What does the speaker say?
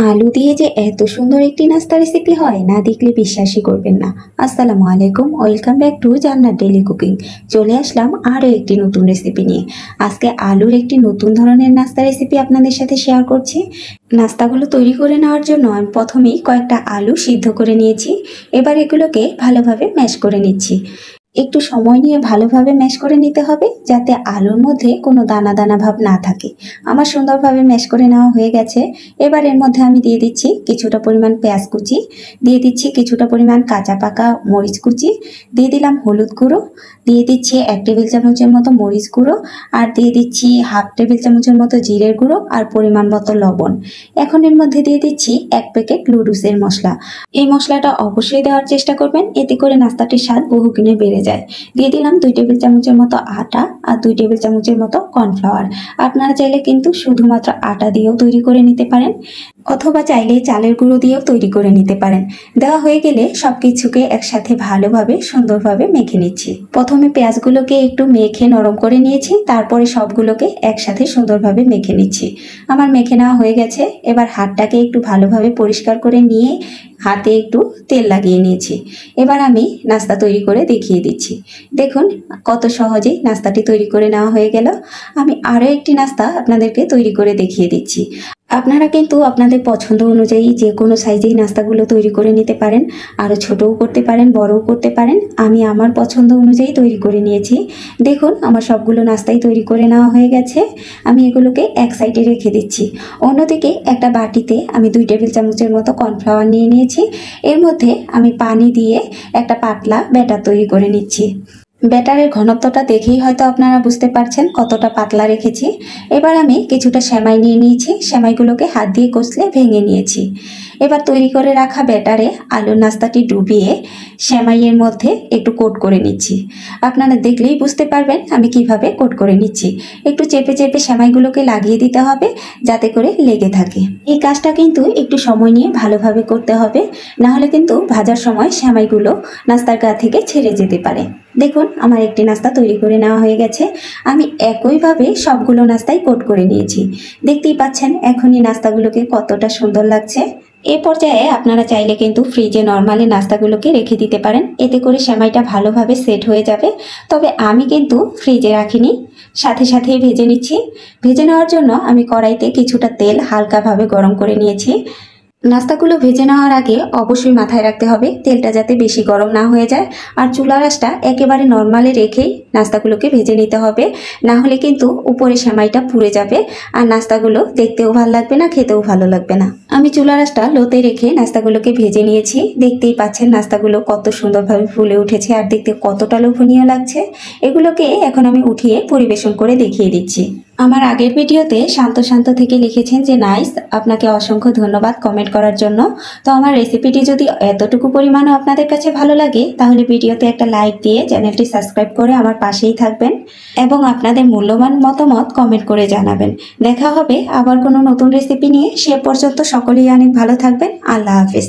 আলু দিয়ে যে এত সুন্দর একটি নাস্তা রেসিপি হয় না দেখলে বিশ্বাসই করবেন না। আসসালামু আলাইকুম, ওয়েলকাম ব্যাক টু জান্নাত ডেইলি কুকিং। চলে আসলাম আরও একটি নতুন রেসিপি নিয়ে। আজকে আলুর একটি নতুন ধরনের নাস্তা রেসিপি আপনাদের সাথে শেয়ার করছি। নাস্তাগুলো তৈরি করে নেওয়ার জন্য আমি প্রথমেই কয়েকটা আলু সিদ্ধ করে নিয়েছি। এবার এগুলোকে ভালোভাবে ম্যাশ করে নিচ্ছি। একটু সময় নিয়ে ভালোভাবে ম্যাশ করে নিতে হবে যাতে আলুর মধ্যে কোনো দানা দানা ভাব না থাকে। আমার সুন্দরভাবে ম্যাশ করে নেওয়া হয়ে গেছে। এবার এর মধ্যে আমি দিয়ে দিচ্ছি কিছুটা পরিমাণ পেঁয়াজ কুচি, দিয়ে দিচ্ছি কিছুটা পরিমাণ কাঁচা পাকা মরিচ কুচি, দিয়ে দিলাম হলুদ গুঁড়ো, দিয়ে দিচ্ছি 1 টেবিল চামচের মতো মরিচ গুঁড়ো, আর দিয়ে দিচ্ছি হাফ টেবিল চামচের মতো জিরের গুঁড়ো আর পরিমাণ মতো লবণ। এখন এর মধ্যে দিয়ে দিচ্ছি 1 প্যাকেট লুডুসের মশলা। এই মশলাটা অবশ্যই দেওয়ার চেষ্টা করবেন, এতে করে নাস্তাটির স্বাদ বহুগুণে বেড়ে যায়। দিয়ে দিলাম 2 টেবিল চামচের মতো আটা আর 2 টেবিল চামচের মতো কর্নফ্লাওয়ার। আপনারা চাইলে কিন্তু শুধুমাত্র আটা দিয়েও তৈরি করে নিতে পারেন, অথবা চাইলে চালের গুঁড়ো দিয়েও তৈরি করে নিতে পারেন। দেওয়া হয়ে গেলে সবকিছুকে একসাথে ভালোভাবে সুন্দরভাবে মেখে নিচ্ছি। প্রথমে পেঁয়াজগুলোকে একটু মেখে নরম করে নিয়েছি, তারপরে সবগুলোকে একসাথে সুন্দরভাবে মেখে নিচ্ছি। আমার মেখে নেওয়া হয়ে গেছে। এবার হাতটাকে একটু ভালোভাবে পরিষ্কার করে নিয়ে হাতে একটু তেল লাগিয়ে নিয়েছি। এবার আমি নাস্তা তৈরি করে দেখিয়ে দিচ্ছি। দেখুন কত সহজেই নাস্তাটি তৈরি করে নেওয়া হয়ে গেল। আমি আরও একটি নাস্তা আপনাদেরকে তৈরি করে দেখিয়ে দিচ্ছি। আপনারা কিন্তু আপনাদের পছন্দ অনুযায়ী যে কোনো সাইজেই নাস্তাগুলো তৈরি করে নিতে পারেন। আরও ছোটও করতে পারেন, বড়ও করতে পারেন। আমি আমার পছন্দ অনুযায়ী তৈরি করে নিয়েছি। দেখুন আমার সবগুলো নাস্তাই তৈরি করে নেওয়া হয়ে গেছে। আমি এগুলোকে এক সাইডে রেখে দিচ্ছি। অন্যদিকে একটা বাটিতে আমি 2 টেবিল চামচের মতো কর্নফ্লাওয়ার নিয়ে নিয়েছি। এর মধ্যে আমি পানি দিয়ে একটা পাতলা ব্যাটার তৈরি করে নিচ্ছি। ব্যাটারের ঘনত্বটা দেখেই হয়তো আপনারা বুঝতে পারছেন কতটা পাতলা রেখেছি। এবার আমি কিছুটা সেমাই নিয়ে নিয়েছি। সেমাইগুলোকে হাত দিয়ে কষলে ভেঙে নিয়েছি। এবার তৈরি করে রাখা ব্যাটারে আলুর নাস্তাটি ডুবিয়ে সেমাইয়ের মধ্যে একটু কোট করে নিচ্ছি। আপনারা দেখলেই বুঝতে পারবেন আমি কিভাবে কোট করে নিচ্ছি। একটু চেপে চেপে সেমাইগুলোকে লাগিয়ে দিতে হবে যাতে করে লেগে থাকে। এই কাজটা কিন্তু একটু সময় নিয়ে ভালোভাবে করতে হবে, না হলে কিন্তু ভাজার সময় সেমাইগুলো নাস্তার গা থেকে ছেড়ে যেতে পারে। দেখুন আমার একটি নাস্তা তৈরি করে নেওয়া হয়ে গেছে। আমি একইভাবে সবগুলো নাস্তাই কোট করে নিয়েছি। দেখতেই পাচ্ছেন এখনই নাস্তাগুলোকে কতটা সুন্দর লাগছে। এ পর্যায়ে আপনারা চাইলে কিন্তু ফ্রিজে নর্মালি নাস্তাগুলোকে রেখে দিতে পারেন, এতে করে সেমাইটা ভালোভাবে সেট হয়ে যাবে। তবে আমি কিন্তু ফ্রিজে রাখিনি, সাথে সাথেই ভেজে নিচ্ছি। ভেজে নেওয়ার জন্য আমি কড়াইতে কিছুটা তেল হালকাভাবে গরম করে নিয়েছি। নাস্তাগুলো ভেজে নেওয়ার আগে অবশ্যই মাথায় রাখতে হবে তেলটা যাতে বেশি গরম না হয়ে যায়, আর চুলার আঁচটা একেবারে নর্মালে রেখেই নাস্তাগুলোকে ভেজে নিতে হবে। না হলে কিন্তু উপরে সেমাইটা পুড়ে যাবে আর নাস্তাগুলো দেখতেও ভালো লাগবে না, খেতেও ভালো লাগবে না। আমি চুলার আঁচটা লোতে রেখে নাস্তাগুলোকে ভেজে নিয়েছি। দেখতেই পাচ্ছেন নাস্তাগুলো কত সুন্দরভাবে ফুলে উঠেছে আর দেখতে কতটা লোভনীয় লাগছে। এগুলোকে এখন আমি উঠিয়ে পরিবেশন করে দেখিয়ে দিচ্ছি। আমার আগের ভিডিওতে শান্ত শান্ত থেকে লিখেছেন যে নাইস, আপনাকে অসংখ্য ধন্যবাদ কমেন্ট করার জন্য। তো আমার রেসিপিটি যদি এতটুকু পরিমাণও আপনাদের কাছে ভালো লাগে তাহলে ভিডিওতে একটা লাইক দিয়ে চ্যানেলটি সাবস্ক্রাইব করে আমার পাশেই থাকবেন এবং আপনাদের মূল্যবান মতামত কমেন্ট করে জানাবেন। দেখা হবে আবার কোনো নতুন রেসিপি নিয়ে। সে পর্যন্ত সকলেই অনেক ভালো থাকবেন। আল্লাহ হাফিজ।